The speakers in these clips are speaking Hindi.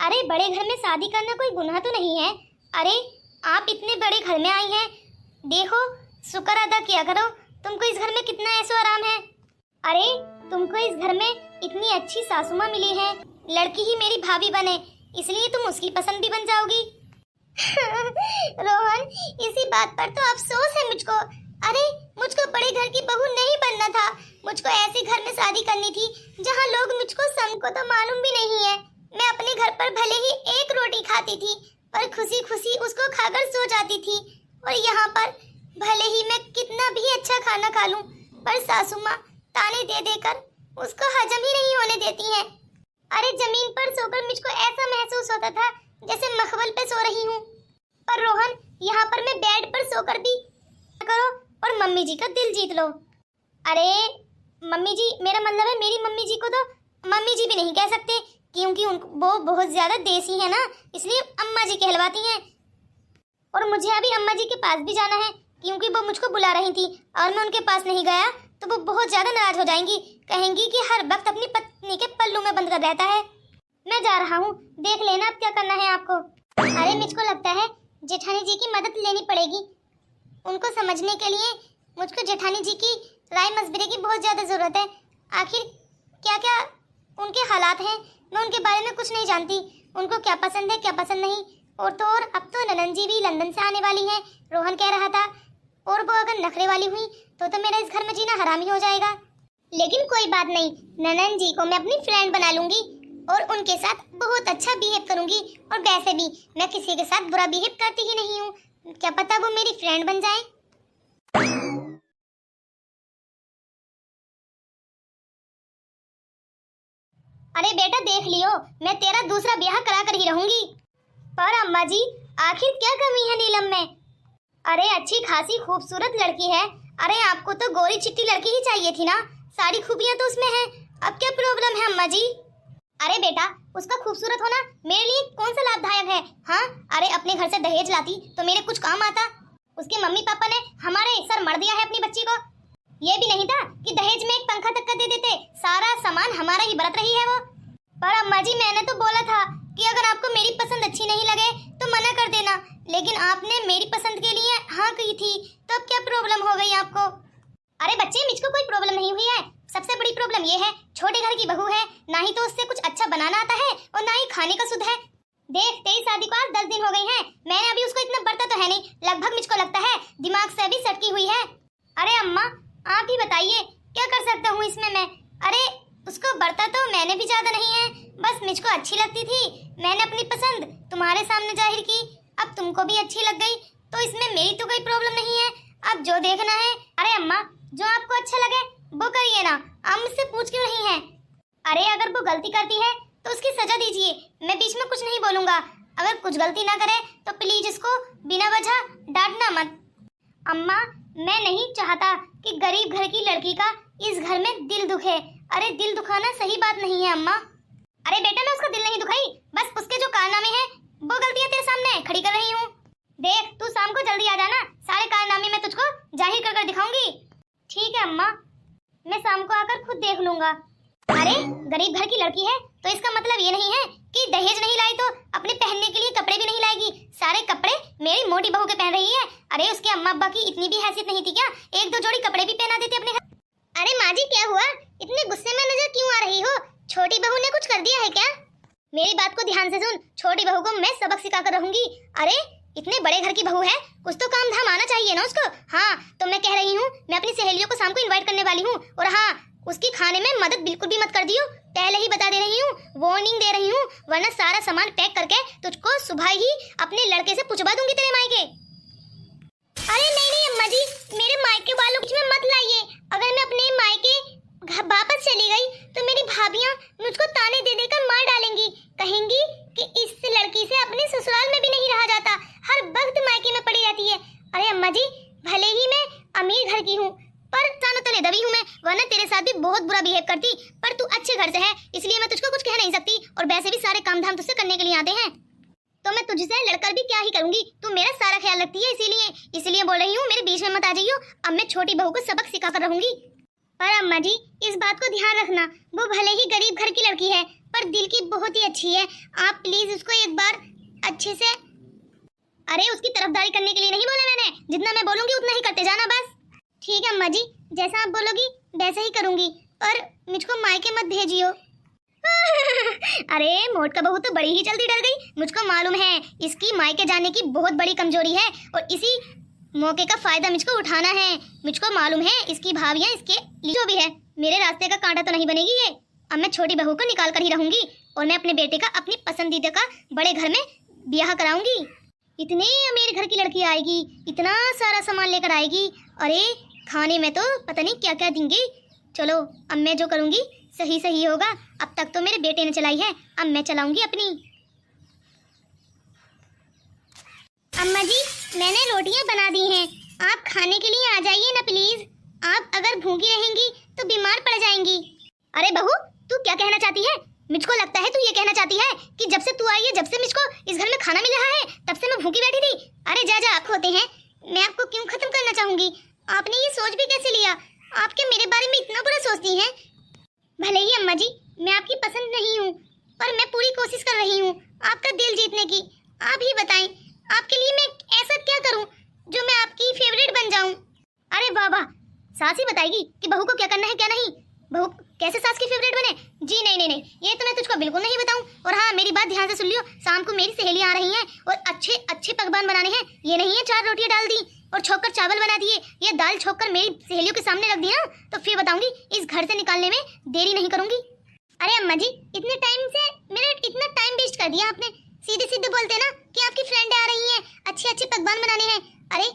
अरे बड़े घर में शादी करना कोई गुनाह तो नहीं है। अरे आप इतने बड़े घर में आई हैं, देखो शुक्र अदा किया करो, तुमको इस घर में कितना ऐशो आराम है। अरे तुमको इस घर में इतनी अच्छी सासू माँ मिली है, लड़की ही मेरी भाभी बने, इसलिए तुम उसकी पसंद भी बन जाओगी। रोहन, इसी बात पर तो अफसोस है मुझको। अरे मुझको बड़े घर की बहू नहीं बनना था, मुझको ऐसे घर में शादी करनी थी जहाँ लोग मुझको को तो मालूम भी नहीं है। मैं अपने घर पर भले ही एक रोटी खाती थी, पर खुशी खुशी उसको खाकर सो जाती थी, और यहाँ पर भले ही मैं कितना भी अच्छा खाना खा लूं, पर सासू माँ ताने दे देकर उसको हजम ही नहीं होने देती हैं। अरे जमीन पर सोकर मुझको ऐसा महसूस होता था जैसे मखमल पे सो रही हूँ, पर रोहन यहाँ पर मैं बेड पर सोकर भी करो और मम्मी जी का दिल जीत लो। अरे मम्मी जी, मेरा मतलब है मेरी मम्मी जी को तो मम्मी जी भी नहीं कह सकते, क्योंकि वो बहुत ज्यादा देसी है ना, इसलिए अम्मा जी कहलवाती हैं। और मुझे अभी अम्मा जी के पास भी जाना है, क्योंकि वो मुझको बुला रही थी, और मैं उनके पास नहीं गया तो वो बहुत ज्यादा नाराज हो जाएंगी, कहेंगी कि हर वक्त अपनी पत्नी के पल्लू में बंद कर रहता है। मैं जा रहा हूँ, देख लेना अब क्या करना है आपको। अरे मुझको लगता है जेठानी जी की मदद लेनी पड़ेगी, उनको समझने के लिए मुझको जेठानी जी की राय मशवरे की बहुत ज्यादा जरूरत है। आखिर क्या क्या उनके हालात हैं, मैं उनके बारे में कुछ नहीं जानती, उनको क्या पसंद है क्या पसंद नहीं। और तो और अब तो ननन जी भी लंदन से आने वाली हैं, रोहन कह रहा था, और वो अगर नखरे वाली हुई तो मेरा इस घर में जीना हराम ही हो जाएगा। लेकिन कोई बात नहीं, ननन जी को मैं अपनी फ्रेंड बना लूंगी और उनके साथ बहुत अच्छा बिहेव करूंगी, और वैसे भी मैं किसी के साथ बुरा बिहेव करती ही नहीं हूँ, क्या पता वो मेरी फ्रेंड बन जाए। अरे बेटा देख लियो, मैं तेरा दूसरा ब्याह करा कर ही रहूंगी। पर अम्मा जी आखिर क्या कमी है नीलम में? अरे अच्छी खासी खूबसूरत लड़की है, अरे आपको तो गोरी चिट्टी लड़की ही चाहिए थी ना, सारी खूबियां तो उसमें हैं, अब क्या प्रॉब्लम है अम्मा जी? अरे बेटा उसका खूबसूरत होना मेरे लिए कौन सा लाभदायक है? हाँ अरे अपने घर से दहेज लाती तो मेरे कुछ काम आता। उसके मम्मी पापा ने हमारे सर मर दिया है अपनी बच्ची को, ये भी नहीं था कि दहेज में एक पंखा तक का दे देते, सारा सामान हमारा ही बरत रही है वो। पर अम्मा जी मैंने तो बोला था कि अगर आपको मेरी पसंद अच्छी नहीं लगे तो मना कर देना, लेकिन आपने मेरी पसंद के लिए हाँ कही थी, तो अब क्या प्रॉब्लम हो गई आपको? अरे बच्चे मुझको कोई प्रॉब्लम नहीं हुई है, सबसे बड़ी प्रॉब्लम ये है छोटे घर की बहू है, ना ही तो उससे कुछ अच्छा बनाना आता है और ना ही खाने का सुध है। देख तेरी शादी को आज 10 दिन हो गए हैं, मैंने अभी उसको इतना बरता तो है नहीं, लगभग मुझको लगता है दिमाग से अभी सटकी हुई है। अरे अम्मा आप ही बताइए क्या कर सकता हूँ इसमें मैं? अरे उसको बरता तो मैंने भी ज्यादा नहीं है, बस मुझको अच्छी लगती थी, मैंने अपनी पसंद तुम्हारे सामने जाहिर की, अब तुमको भी अच्छी लग गई, तो इसमें मेरी तो कोई प्रॉब्लम नहीं है, अब जो देखना है। अरे अम्मा जो आपको अच्छा लगे वो करिए ना, आप मुझसे पूछ क्यों रही हैं? अरे अगर वो गलती करती है तो उसकी सजा दीजिए, मैं बीच में कुछ नहीं बोलूंगा, अगर कुछ गलती ना करे तो प्लीज इसको बिना वजह डांटना मत। अम्मा मैं नहीं चाहता कि गरीब घर की लड़की का इस घर में दिल दुखे, अरे दिल दुखाना सही बात नहीं है अम्मा। अरे बेटा मैं उसका दिल नहीं दुखाई, बस उसके जो कारनामे हैं वो गलतियां तेरे सामने खड़ी कर रही हूँ। देख तू शाम को जल्दी आ जाना, सारे कारनामे मैं तुझको जाहिर कर दिखाऊंगी। ठीक है अम्मा, मैं शाम को आकर खुद देख लूंगा। अरे गरीब घर की लड़की है तो इसका मतलब ये नहीं है कि दहेज नहीं लाई तो अपने पहनने के लिए कपड़े भी नहीं लाएगी, सारे कपड़े मेरी मोटी बहू के पहन रही है। अरे उसके अम्मा अब्बा की इतनी भी हैसियत नहीं थी क्या, एक दो जोड़ी कपड़े भी पहना देते अपने घर। अरे माँ जी क्या हुआ, इतने गुस्से में नजर क्यों आ रही हो? छोटी बहू ने कुछ कर दिया है क्या? मेरी बात को ध्यान से सुन, छोटी बहू को मैं सबक सिखा कर रहूंगी। अरे इतने बड़े घर की बहू है, कुछ तो काम धाम आना चाहिए ना उसको। हाँ तो मैं कह रही हूँ, मैं अपनी सहेलियों को शाम को इनवाइट करने वाली हूँ, और हाँ उसकी खाने में मदद बिल्कुल भी मत कर दियो, पहले ही बता दे रही हूँ, वार्निंग दे रही हूँ, वरना सारा सामान पैक करके तुझको सुबह ही अपने लड़के से पूछवा दूंगी तेरे मायके। अरे नहीं नहीं अम्मा जी, मेरे मायके वालों बीच में मत लाइए, अगर मैं अपने मायके वापस चली गई तो मेरी भाभियां मुझको ताने दे देकर मार डालेंगी, कहेंगी कि इस लड़की से अपने ससुराल में भी नहीं रहा जाता, हर वक्त मायके में पड़ी रहती है। अरे अम्मा जी भले ही मैं अमीर घर की हूँ, पर तानो तले दबी हूँ मैं, वरना तेरे साथ भी बहुत बुरा बिहेव करती, पर तू अच्छे घर से है इसलिए मैं तुझको कुछ कह नहीं सकती, और वैसे भी सारे काम धाम तुझसे करने के लिए आते हैं, तो मैं तुझसे लड़कर भी क्या ही करूंगी, तू मेरा सारा ख्याल रखती है, इसीलिए बोल रही हूँ मेरे बीच में मत आ जाइयो, अब मैं छोटी बहू को सबक सिखा कर रहूंगी। पर अम्मा जी इस बात को ध्यान रखना, वो भले ही गरीब घर की लड़की है पर दिल की बहुत ही अच्छी है। आप प्लीज उसको एक बार अच्छे से। अरे उसकी तरफदारी करने के लिए नहीं बोला मैंने, जितना मैं बोलूंगी उतना ही करते जाना बस। ठीक है अम्मा जी, जैसा आप बोलोगी वैसा ही करूंगी, पर मुझको मायके मत भेजियो। अरे मोट का बहू तो बड़ी ही जल्दी डर गई। मुझको मालूम है इसकी मायके जाने की बहुत बड़ी कमजोरी है और इसी मौके का फायदा मुझको उठाना है। मुझको मालूम है इसकी भाभियां इसके लिए जो भी है, मेरे रास्ते का कांटा तो नहीं बनेगी ये। अब मैं छोटी बहू को निकाल कर ही रहूंगी और मैं अपने बेटे का अपनी पसंदीदा का बड़े घर में ब्याह कराऊंगी। इतने अमीर घर की लड़की आएगी, इतना सारा सामान लेकर आएगी, अरे खाने में तो पता नहीं क्या क्या देंगे। चलो अब मैं जो करूंगी सही सही होगा। अब तक तो मेरे बेटे ने चलाई है, अब मैं चलाऊंगी अपनी। अम्मा जी मैंने रोटियां बना दी हैं, आप खाने के लिए आ जाइए ना प्लीज। आप अगर भूखी रहेंगी तो बीमार पड़ जाएंगी। अरे बहू तू क्या कहना चाहती है? मुझको लगता है तू ये कहना चाहती है कि जब से तू आई है, जब से मुझको इस घर में खाना मिल रहा है, तब से मैं भूखी बैठी थी। अरे जा जा, आप होते हैं, मैं आपको क्यों खत्म करना चाहूंगी? आपने ये सोच भी कैसे लिया? आपके मेरे बारे में इतना बुरा सोचती हैं? भले ही अम्मा जी मैं आपकी पसंद नहीं हूँ, पर मैं पूरी कोशिश कर रही हूँ आपका दिल जीतने की। आप ही बताएं आपके लिए मैं ऐसा क्या करूँ जो मैं आपकी फेवरेट बन जाऊँ? अरे वाह वाह, सास ही बताएगी कि बहू को क्या करना है क्या नहीं। बहू कैसे सास की फेवरेट बने? जी नहीं नहीं नहीं, ये तो मैं तुझको बिल्कुल नहीं बताऊं। और हाँ मेरी बात ध्यान से सुन लियो, शाम को मेरी सहेलियां आ रही हैं और अच्छे अच्छे पकवान बनाने हैं। ये नहीं है 4 रोटियां डाल दी और छोककर चावल बना दिए, ये दाल छोककर मेरी सहेलियों के सामने रख दिया तो फिर बताऊंगी इस घर से निकालने में देरी नहीं करूंगी। अरे अम्मा जी इतने टाइम से मेरा इतना टाइम वेस्ट कर दिया आपने। सीधे सीधे बोलते ना कि आपकी फ्रेंड आ रही है, अच्छे अच्छे पकवान बनाने हैं। अरे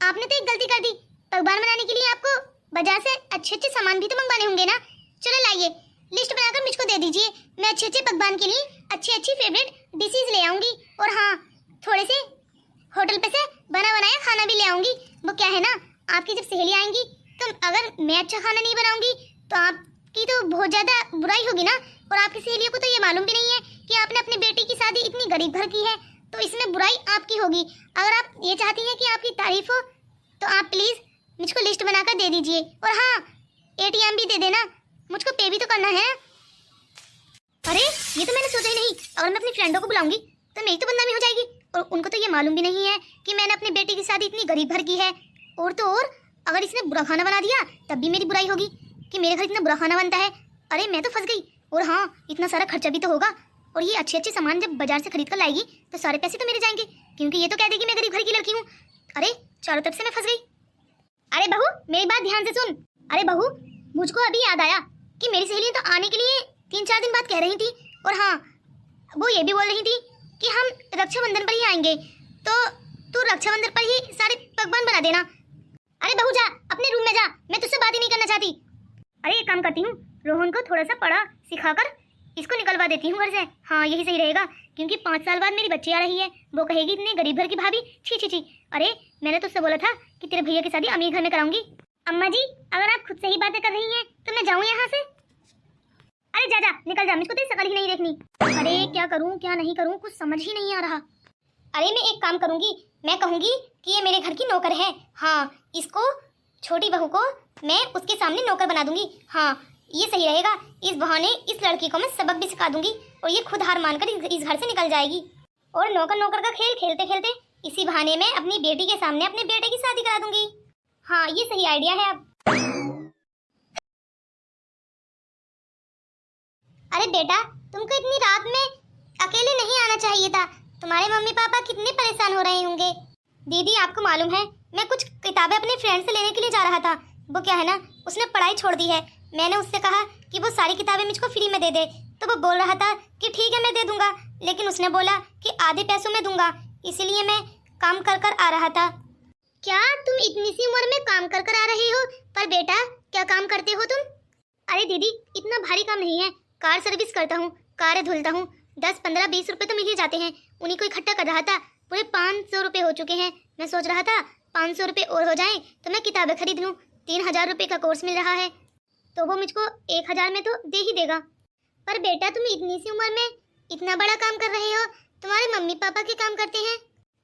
आपने तो एक गलती कर दी, पकवान बनाने के लिए आपको बाजार से अच्छे अच्छे सामान भी तो मंगवाने होंगे ना। चलो लाइए लिस्ट बनाकर मुझको दे दीजिए, मैं अच्छे अच्छे पकवान के लिए अच्छी अच्छी फेवरेट डिशेज ले आऊंगी। और हाँ थोड़े से होटल पे से बना बनाया खाना भी ले आऊंगी। वो क्या है ना, आपकी जब सहेली आएंगी तो अगर मैं अच्छा खाना नहीं बनाऊंगी तो आपकी तो बहुत ज्यादा बुराई होगी ना। और आपकी सहेलियों को तो ये मालूम भी नहीं है कि आपने अपनी बेटी की शादी इतनी गरीब घर की है, तो इसमें बुराई आपकी होगी। अगर आप ये चाहती हैं कि आपकी तारीफ हो तो आप प्लीज मुझको लिस्ट बनाकर दे दीजिए। और हाँ ATM भी दे देना, मुझको पे भी तो करना है। अरे ये तो मैंने सोचा ही नहीं, अगर मैं अपनी फ्रेंडों को बुलाऊंगी तो मेरी तो बदनामी हो जाएगी। और उनको तो ये मालूम भी नहीं है कि मैंने अपने बेटे की शादी इतनी गरीब घर की है। और तो और अगर इसने बुरा खाना बना दिया तब भी मेरी बुराई होगी कि मेरे घर इतना बुरा खाना बनता है। अरे मैं तो फंस गई। और हाँ इतना सारा खर्चा भी तो होगा, और ये अच्छे अच्छे सामान जब बाजार से खरीद कर लाएगी तो सारे पैसे तो मेरे जाएंगे, क्योंकि ये तो कह देगी मैं गरीब घर की लड़की हूँ। अरे चारों तरफ से मैं फंस गई। अरे बहू मेरी बात ध्यान से सुन। अरे बहू मुझको अभी याद आया कि मेरी सहेलियां तो आने के लिए 3-4 दिन बाद कह रही थी। और हाँ वो ये भी बोल रही थी कि हम रक्षाबंधन पर ही आएंगे, तो तू रक्षाबंधन पर ही सारे पकवान बना देना। अरे बहू जा अपने रूम में जा, मैं तुझसे बात ही नहीं करना चाहती। अरे एक काम करती हूँ, रोहन को थोड़ा सा पढ़ा सिखाकर इसको निकलवा देती हूँ घर से। हाँ यही सही रहेगा, क्योंकि 5 साल बाद मेरी बच्ची आ रही है, वो कहेगी इतने गरीब घर की भाभी, छी छी छी। अरे मैंने तुझसे बोला था कि तेरे भैया की शादी अमीर घर में कराऊंगी। अम्मा जी अगर आप खुद से ही बातें कर रही हैं तो मैं जाऊँ यहाँ से? अरे जा जा निकल जा, मुझको तेरी शकल ही नहीं देखनी। अरे क्या करूँ क्या नहीं करूँ कुछ समझ ही नहीं आ रहा। अरे मैं एक काम करूंगी, मैं कहूंगी कि ये मेरे घर की नौकर है। हाँ इसको छोटी बहू को मैं उसके सामने नौकर बना दूंगी। हाँ ये सही रहेगा, इस बहाने इस लड़की को मैं सबक भी सिखा दूंगी और ये खुद हार मानकर इस घर से निकल जाएगी। और नौकर नौकर का खेल खेलते खेलते इसी बहाने में अपनी बेटी के सामने अपने बेटे की शादी करा दूंगी। हाँ ये सही आइडिया है। अब अरे बेटा तुमको इतनी रात में अकेले नहीं आना चाहिए था, तुम्हारे मम्मी पापा कितने परेशान हो रहे होंगे। दीदी आपको मालूम है मैं कुछ किताबें अपने फ्रेंड से लेने के लिए जा रहा था। वो क्या है ना उसने पढ़ाई छोड़ दी है, मैंने उससे कहा कि वो सारी किताबें मुझको फ्री में दे दे, तो वो बोल रहा था कि ठीक है मैं दे दूंगा, लेकिन उसने बोला कि आधे पैसों में दूंगा, इसीलिए मैं काम कर कर आ रहा था। क्या तुम इतनी सी उम्र में काम कर कर आ रही हो? पर बेटा क्या काम करते हो तुम? अरे दीदी इतना भारी काम नहीं है, कार सर्विस करता हूँ, कार धुलता हूँ, 10, 15, 20 रुपए तो मिल ही जाते हैं, उन्हीं को इकट्ठा कर रहा था। पूरे 500 रुपए हो चुके हैं, मैं सोच रहा था 500 रुपए और हो जाएं तो मैं किताबें खरीद लूँ। 3000 रुपए का कोर्स मिल रहा है तो वो मुझको 1000 में तो दे ही देगा। पर बेटा तुम इतनी सी उम्र में इतना बड़ा काम कर रहे हो, तुम्हारे मम्मी पापा के काम करते हैं।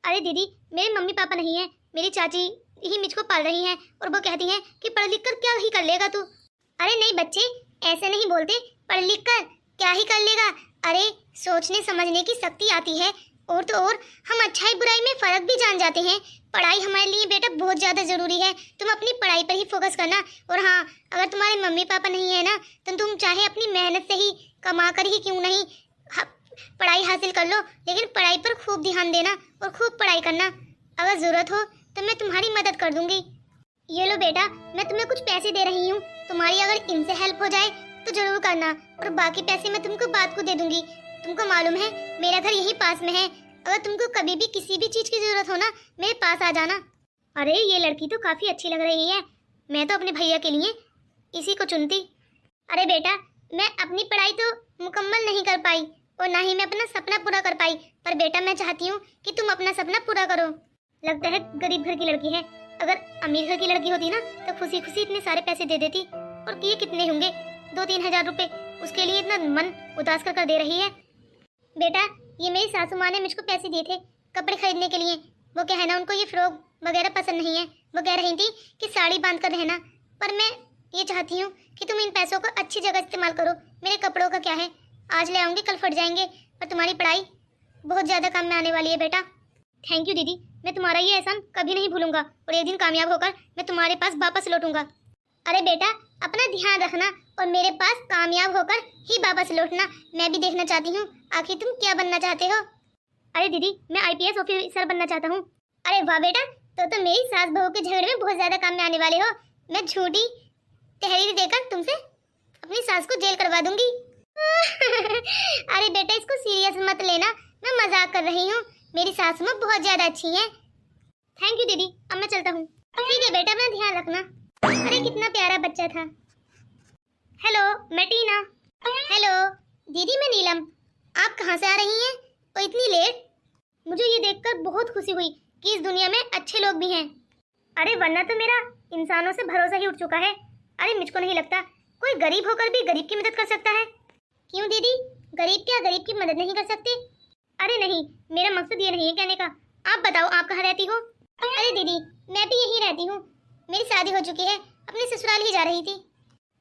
अरे दीदी मेरे मम्मी पापा नहीं है, मेरी चाची ही मुझको पाल रही हैं और वो कहती हैं कि पढ़ लिख कर क्या ही कर लेगा तू। अरे नहीं बच्चे ऐसे नहीं बोलते, पढ़ लिख कर क्या ही कर लेगा। अरे सोचने समझने की शक्ति आती है, और तो और हम अच्छाई बुराई में फर्क भी जान जाते हैं। पढ़ाई हमारे लिए बेटा बहुत ज़्यादा ज़रूरी है। तुम अपनी पढ़ाई पर ही फोकस करना। और हाँ, अगर तुम्हारे मम्मी पापा नहीं है ना, तो तुम चाहे अपनी मेहनत से ही कमा कर ही क्यों नहीं पढ़ाई हासिल कर लो, लेकिन पढ़ाई पर खूब ध्यान देना और खूब पढ़ाई करना। अगर ज़रूरत हो तो मैं तुम्हारी मदद कर दूंगी। ये लो बेटा, मैं तुम्हें कुछ पैसे दे रही हूँ, तुम्हारी अगर इनसे हेल्प हो जाए तो जरूर करना, और बाकी पैसे मैं तुमको बात को दे दूंगी। तुमको मालूम है मेरा घर यही पास में है, अगर तुमको कभी भी किसी भी चीज़ की ज़रूरत हो ना, मेरे पास आ जाना। अरे ये लड़की तो काफ़ी अच्छी लग रही है, मैं तो अपने भैया के लिए इसी को चुनती। अरे बेटा, मैं अपनी पढ़ाई तो मुकम्मल नहीं कर पाई और ना ही मैं अपना सपना पूरा कर पाई, पर बेटा मैं चाहती हूँ कि तुम अपना सपना पूरा करो। लगता है गरीब घर की लड़की है, अगर अमीर घर की लड़की होती ना तो खुशी खुशी इतने सारे पैसे दे देती। और ये कितने होंगे, 2-3 हज़ार रुपये, उसके लिए इतना मन उदास कर दे रही है। बेटा, ये मेरी सासू माँ ने मुझको पैसे दिए थे कपड़े खरीदने के लिए। वो क्या है ना, उनको ये फ्रॉक वगैरह पसंद नहीं है। वो कह रही थी कि साड़ी बांध कर रहना, पर मैं ये चाहती हूँ कि तुम इन पैसों का अच्छी जगह इस्तेमाल करो। मेरे कपड़ों का क्या है, आज ले आऊँगी कल फट जाएंगे, पर तुम्हारी पढ़ाई बहुत ज़्यादा काम में आने वाली है बेटा। थैंक यू दीदी, मैं तुम्हारा ये एहसान कभी नहीं भूलूंगा, और एक दिन कामयाब होकर मैं तुम्हारे पास वापस लौटूंगा। अरे बेटा, अपना ध्यान रखना और मेरे पास कामयाब होकर ही वापस लौटना। मैं भी देखना चाहती हूँ आखिर तुम क्या बनना चाहते हो। अरे दीदी, मैं IPS ऑफिसर बनना चाहता हूँ। अरे वाह बेटा, तो मेरी सास बहू के झगड़े में बहुत ज्यादा काम में आने वाले हो। मैं झूठी तहरीर देकर तुमसे अपनी सास को जेल करवा दूंगी। अरे बेटा, इसको सीरियस मत लेना, मैं मजाक कर रही हूँ। मेरी सास माँ बहुत ज्यादा अच्छी है। थैंक यू दीदी, अब मैं चलता हूँ। ठीक है बेटा, अपना ध्यान रखना। अरे कितना प्यारा बच्चा था। हेलो, मैं टीना। हेलो दीदी, मैं नीलम। आप कहाँ से आ रही हैं और इतनी लेट? मुझे ये देखकर बहुत खुशी हुई कि इस दुनिया में अच्छे लोग भी हैं। अरे वरना तो मेरा इंसानों से भरोसा ही उठ चुका है। अरे मुझको नहीं लगता कोई गरीब होकर भी गरीब की मदद कर सकता है। क्यों दीदी, गरीब क्या गरीब की मदद नहीं कर सकते? अरे नहीं, मेरा मकसद ये नहीं है कहने का। आप बताओ, आप कहाँ रहती हो? अरे दीदी, मैं भी यहीं रहती हूँ, मेरी शादी हो चुकी है, अपने ससुराल ही जा रही थी।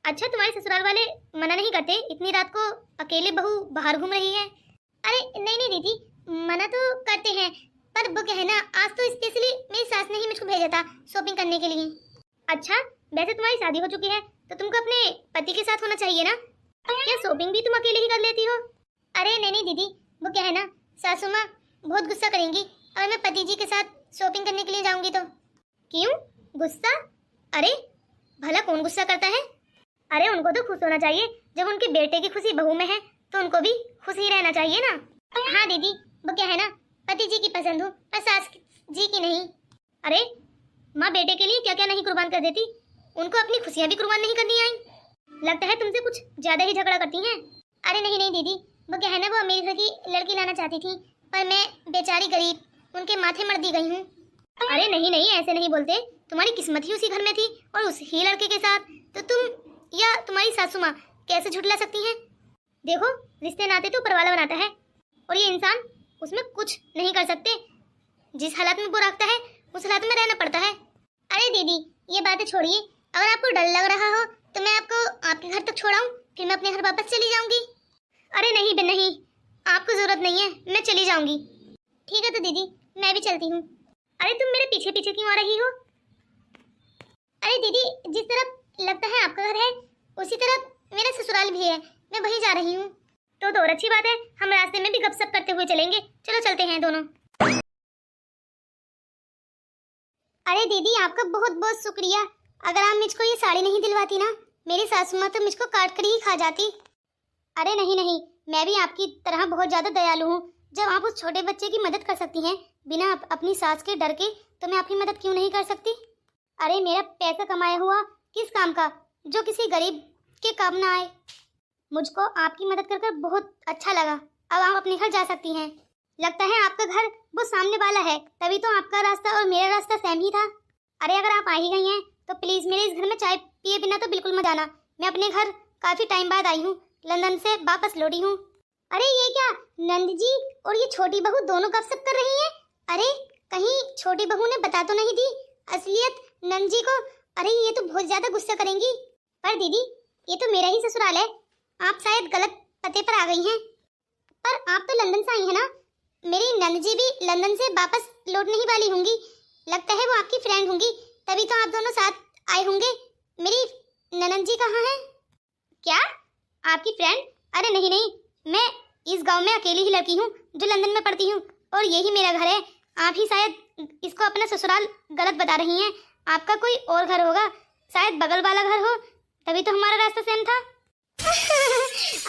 अच्छा, तुम्हारे ससुराल वाले मना नहीं करते इतनी रात को अकेले बहू बाहर घूम रही है? अरे नहीं नहीं दीदी, मना तो करते हैं, पर वो क्या है ना, आज तो स्पेशली मेरी सास ने ही मुझको भेजा था शॉपिंग करने के लिए। अच्छा, वैसे तुम्हारी शादी हो चुकी है तो तुमको अपने पति के साथ होना चाहिए ना, क्या शॉपिंग भी तुम अकेले ही कर लेती हो? अरे नहीं नहीं दीदी, वो क्या है ना, सासू माँ बहुत गुस्सा करेंगी अगर मैं पति जी के साथ शॉपिंग करने के लिए जाऊंगी तो। क्यों गुस्सा? अरे भला कौन गुस्सा करता है? अरे उनको तो खुश होना चाहिए, जब उनके बेटे की खुशी बहू में है तो उनको भी खुश ही रहना चाहिए ना। हाँ दीदी, वो क्या है ना, पति जी की पसंद हो पर सास जी की नहीं। अरे माँ बेटे के लिए क्या क्या नहीं कुर्बान कर देती, उनको अपनी खुशियाँ भी कुर्बान नहीं करनी आई। लगता है तुमसे कुछ ज्यादा ही झगड़ा करती हैं। अरे नहीं नहीं दीदी, वो क्या है ना, वो अमीर घर की लड़की लाना चाहती थी, पर मैं बेचारी गरीब उनके माथे मर दी गई हूँ। अरे नहीं नहीं, ऐसे नहीं बोलते, तुम्हारी किस्मत ही उसी घर में थी और उस ही लड़के के साथ, तो तुम या तुम्हारी सासू माँ कैसे झुठला सकती हैं? देखो, रिश्ते नाते तो ऊपर वाला बनाता है और ये इंसान उसमें कुछ नहीं कर सकते। जिस हालात में वो रखता है उस हालात में रहना पड़ता है। अरे दीदी, ये बातें छोड़िए, अगर आपको डर लग रहा हो तो मैं आपको आपके घर तक छोड़ाऊं, फिर मैं अपने घर वापस चली जाऊंगी। अरे नहीं बे नहीं, आपको जरूरत नहीं है, मैं चली जाऊंगी। ठीक है तो दीदी, मैं भी चलती हूँ। अरे तुम मेरे पीछे पीछे क्यों आ रही हो? अरे दीदी, जिस तरफ लगता है आपका घर है उसी तरफ मेरा ससुराल भी है, मैं वहीं जा रही हूँ। तो और अच्छी बात है, हम रास्ते में भी गपशप करते हुए चलेंगे। चलो चलते हैं दोनों। अरे दीदी, आपका बहुत बहुत शुक्रिया। अगर आप मुझको ये साड़ी नहीं दिलवाती ना, मेरी सासू माँ तो मुझको काट कर ही खा जाती। अरे नहीं नहीं, मैं भी आपकी तरह बहुत ज़्यादा दयालु हूँ। जब आप उस छोटे बच्चे की मदद कर सकती हैं बिना अपनी सास के डर के, तो मैं आपकी मदद क्यों नहीं कर सकती? अरे मेरा पैसा कमाया हुआ किस काम का जो किसी गरीब के काम ना आए। मुझको आपकी मदद कर कर बहुत अच्छा लगा। अब आप अपने घर जा सकती हैं। लगता है आपका घर वो सामने वाला है, तभी तो आपका रास्ता और मेरा रास्ता सेम ही था। अरे अगर आप आ ही गई हैं तो प्लीज़ मेरे इस घर में चाय पिए बिना तो बिल्कुल मत जाना। मैं अपने घर काफ़ी टाइम बाद आई हूँ, लंदन से वापस लौटी हूँ। अरे ये क्या, नंद जी और ये छोटी बहू दोनों गपशप कर रही हैं? अरे कहीं छोटी बहू ने बता तो नहीं दी असलियत नंद जी को? अरे ये तो बहुत ज़्यादा गुस्सा करेंगी। पर दीदी, ये तो मेरा ही ससुराल है, आप शायद गलत पते पर आ गई हैं। पर आप तो लंदन से आई हैं ना? मेरी नंद जी भी लंदन से वापस लौटने ही वाली होंगी। लगता है वो आपकी फ्रेंड होंगी, तभी तो आप दोनों साथ आए होंगे। मेरी ननद जी कहाँ हैं? क्या आपकी फ्रेंड? अरे नहीं नहीं, मैं इस गांव में अकेली ही लड़की हूँ जो लंदन में पढ़ती हूँ, और यही मेरा घर है। आप ही शायद इसको अपना ससुराल गलत बता रही हैं। आपका कोई और घर होगा, शायद बगल वाला घर हो, तभी तो हमारा रास्ता सेम था।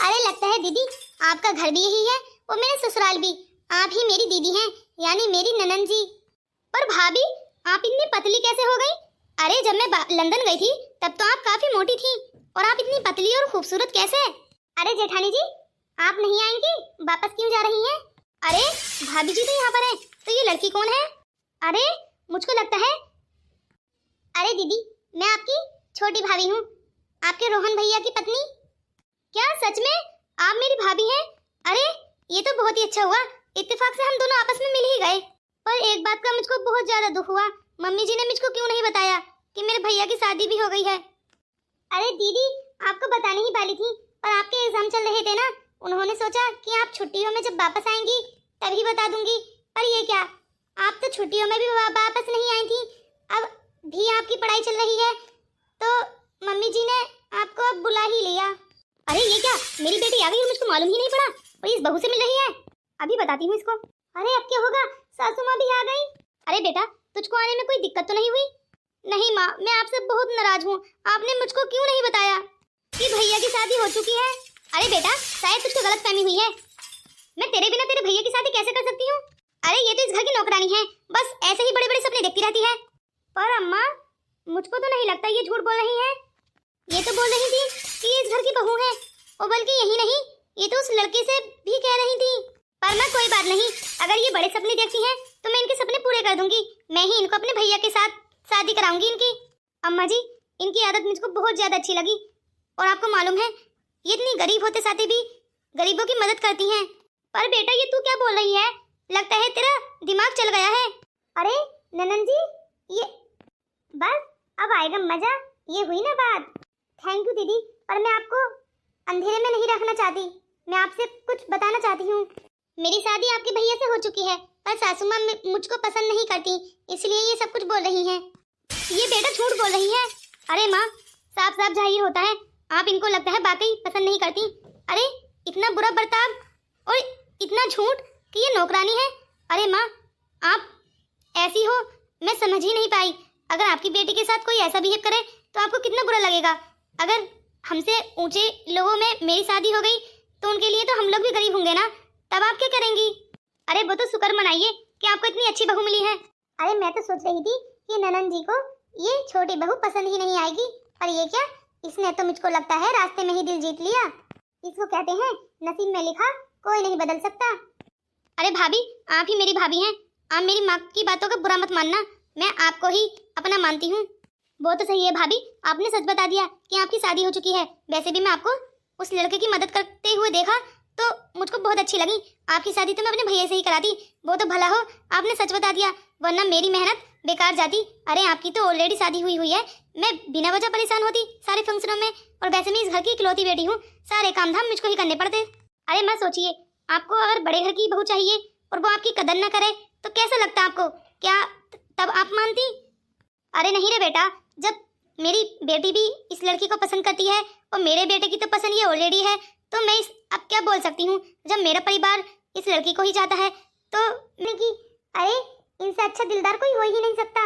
अरे लगता है दीदी आपका घर भी यही है और मेरा ससुराल भी। आप ही मेरी दीदी हैं, यानी मेरी ननद जी। पर भाभी, आप इतनी पतली कैसे हो गई? अरे जब मैं लंदन गई थी तब तो आप काफी मोटी थी, और आप इतनी पतली और खूबसूरत कैसे? अरे जेठानी जी, आप नहीं आएंगी? वापस क्यों जा रही हैं? अरे भाभी जी तो यहाँ पर है, तो ये लड़की कौन है? अरे मुझको लगता है, अरे दीदी मैं आपकी छोटी भाभी हूँ, आपके रोहन भैया की पत्नी। क्या सच में आप मेरी भाभी हैं? अरे ये तो बहुत ही अच्छा हुआ, इत्तेफाक से हम दोनों आपस में मिल ही गए। पर एक बात का मुझको बहुत ज्यादा दुख हुआ, मम्मी जी ने मुझको क्यों नहीं बताया कि मेरे भैया की शादी भी हो गई है। अरे दीदी आपको बताने ही वाली थी, पर आपके एग्जाम चल रहे थे ना, उन्होंने सोचा कि आप छुट्टियों में जब वापस आएंगी तभी बता दूंगी। पर ये क्या, आप तो छुट्टियों में भी वापस नहीं आई थी, अब भी आपकी पढ़ाई चल रही है, तो मम्मी जी ने आपको अब बुला ही लिया। अरे ये क्या, मेरी बेटी आ गई और मुझको मालूम ही नहीं पड़ा, और इस बहू से मिल रही है। अभी बताती हूँ इसको। अरे अब क्या होगा, सासू माँ भी आ गई। अरे बेटा तुझको आने में कोई दिक्कत तो नहीं हुई? नहीं माँ, मैं आपसे बहुत नाराज हूँ, आपने मुझको क्यों नहीं बताया कि भैया की शादी हो चुकी है? अरे बेटा शायद तुझको गलतफहमी हुई है, मैं तेरे बिना तेरे भैया की शादी कैसे कर सकती हूँ? अरे ये तो इस घर की नौकरानी है, बस ऐसे ही बड़े बड़े सपने देखती रहती है। पर अम्मा मुझको तो नहीं लगता ये झूठ बोल रही है, ये तो बोल रही थी कि ये इस घर की बहू है, और बल्कि यही नहीं, ये तो उस लड़के से भी कह रही थी। पर मैं कोई बात नहीं, अगर ये बड़े सपने देखती हैं तो मैं इनके सपने पूरे कर दूंगी, मैं ही इनको अपने भैया के साथ शादी कराऊंगी इनकी। अम्मा जी इनकी आदत मुझको बहुत ज्यादा अच्छी लगी, और आपको मालूम है ये इतनी गरीब होते साथ भी गरीबों की मदद करती हैं। पर बेटा ये तू क्या बोल रही है, लगता है तेरा दिमाग चल गया है। अरे ननन जी ये बस अब आएगा मजा, ये हुई ना बात। थैंक यू दीदी, पर मैं आपको अंधेरे में नहीं रखना चाहती, मैं आपसे कुछ बताना चाहती हूँ। मेरी शादी आपके भैया से हो चुकी है, पर सासू माँ मुझको पसंद नहीं करती, इसलिए ये सब कुछ बोल रही हैं। ये बेटा झूठ बोल रही है। अरे माँ साफ साफ जाहिर होता है, आप इनको लगता है वाकई पसंद नहीं करती। अरे इतना बुरा बर्ताव और इतना झूठ कि ये नौकरानी है। अरे माँ आप ऐसी हो, मैं समझ ही नहीं पाई। अगर आपकी बेटी के साथ कोई ऐसा बिहेव करे तो आपको कितना बुरा लगेगा। अगर हमसे ऊंचे लोगों में मेरी शादी हो गई तो उनके लिए तो हम लोग भी गरीब होंगे ना, तब आप क्या करेंगी? अरे वो तो शुक्र मनाइए कि आपको इतनी अच्छी बहू मिली है। अरे मैं तो सोच रही थी कि ननन जी को ये छोटी बहू पसंद ही नहीं आएगी, पर ये क्या, इसने तो मुझको लगता है रास्ते में ही दिल जीत लिया। इसको कहते हैं नसीब में लिखा कोई नहीं बदल सकता। अरे भाभी आप ही मेरी भाभी हैं, आप मेरी माँ की बातों का बुरा मत मानना, मैं आपको ही अपना मानती हूँ। वो तो सही है भाभी, आपने सच बता दिया कि आपकी शादी हो चुकी है। वैसे भी मैं आपको उस लड़के की मदद करते हुए देखा तो मुझको बहुत अच्छी लगी। आपकी शादी तो मैं अपने भैया से ही कराती, वो तो भला हो आपने सच बता दिया, वरना मेरी मेहनत बेकार जाती। अरे आपकी तो ऑलरेडी शादी हुई है, मैं बिना वजह परेशान होती सारे फंक्शनों में, और वैसे मैं इस घर की इकलौती बेटी हूँ, सारे काम धाम मुझको ही करने पड़ते। अरे मैं सोचिए, आपको अगर बड़े घर की बहू चाहिए और वो आपकी कदर न करे तो कैसा लगता आपको, क्या तब आप मानती? अरे नहीं रे बेटा, जब मेरी बेटी भी इस लड़की को पसंद करती है और मेरे बेटे की तो पसंद ये ऑलरेडी है, तो मैं अब क्या बोल सकती हूँ। जब मेरा परिवार इस लड़की को ही चाहता है तो मैं कि अरे इनसे अच्छा दिलदार कोई हो ही नहीं सकता।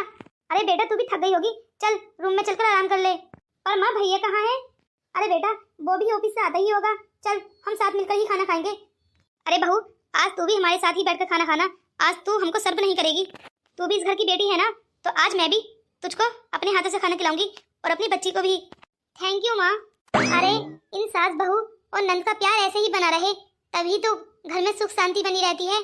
अरे बेटा तू भी थक गई होगी, चल रूम में चलकर आराम कर ले। और माँ भैया कहाँ है? अरे बेटा वो भी ऑफिस से आता ही होगा, चल हम साथ मिलकर ही खाना खाएंगे। अरे बहू आज तू भी हमारे साथ ही बैठकर खाना खाना, आज तू हमको सर्व नहीं करेगी, तू भी इस घर की बेटी है ना, तो आज मैं भी तुझको अपने हाथों से खाना खिलाऊंगी और अपनी बच्ची को भी। थैंक यू माँ। अरे इन सास बहू और नंद का प्यार ऐसे ही बना रहे, तभी तो घर में सुख शांति बनी रहती है।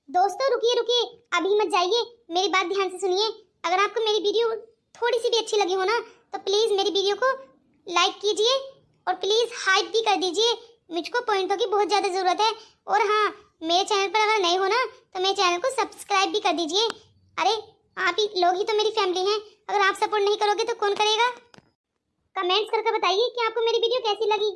दोस्तों रुकिए रुकिए, अभी मत जाइए, मेरी बात ध्यान से सुनिए। अगर आपको मेरी वीडियो थोड़ी सी भी अच्छी लगी हो ना, तो प्लीज मेरी वीडियो को लाइक कीजिए और प्लीज हाइप भी कर दीजिए, मुझको पॉइंटों की बहुत ज्यादा जरूरत है। और हाँ, मेरे चैनल पर अगर नए हो ना तो मेरे चैनल को सब्सक्राइब भी कर दीजिए। अरे आप ही लोग ही तो मेरी फैमिली हैं, अगर आप सपोर्ट नहीं करोगे तो कौन करेगा? कमेंट्स करके बताइए कि आपको मेरी वीडियो कैसी लगी।